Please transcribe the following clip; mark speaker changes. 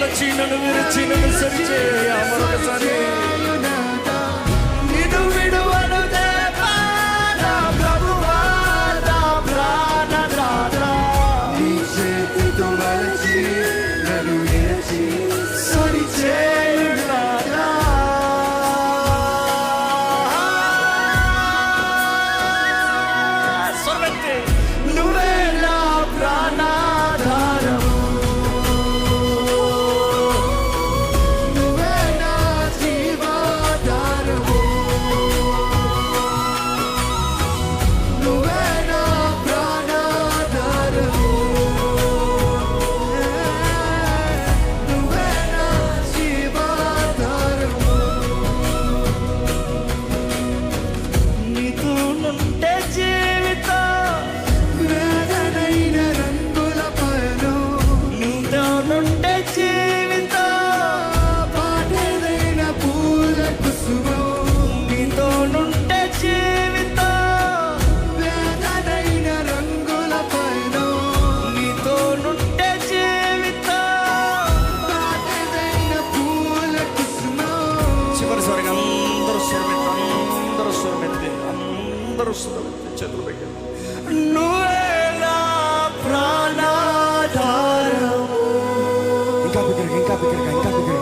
Speaker 1: మరచి నన్ను విరిచి నన్ను సరిచేయ మరొకసారి. నిన్ను విడువను దేవా నా ప్రభువా నా ప్రాణనాథ.
Speaker 2: నీ చేతితో మరచి నన్ను విరిచి
Speaker 1: సరిచేయునాథా. స్వరమెత్తి నువ్వే నా ప్రాణాధారము,
Speaker 2: నువ్వే నా జీవాధారము, నువ్వే నా ప్రాణాధారము, నువ్వే నా జీవాధారము.
Speaker 1: నీతో నుంటే జీవితం,
Speaker 2: వేదనైన రంగుల పయను,
Speaker 1: నీతో నుంటే జీవితం,
Speaker 2: పాటలైన పూల కుసుమం.
Speaker 1: నీతో నుంటే జీవితం,
Speaker 2: వేదనైన రంగుల పయను,
Speaker 1: నీతో నుంటే జీవితం.
Speaker 2: పాటలైన పూల కుసుమం.
Speaker 1: చివరి స్వరంగా అందరూ స్వరమెత్తి, అందరూ స్వరమెత్తి, అందరూ స్వరమెత్తి చేతులు పెట్టి నువ్వే నా ప్రాణాధారము.
Speaker 2: ఇంకా బిగ్గరగా, ఇంకా బిగ్గరగా, ఇంకా బిగ్గరగా.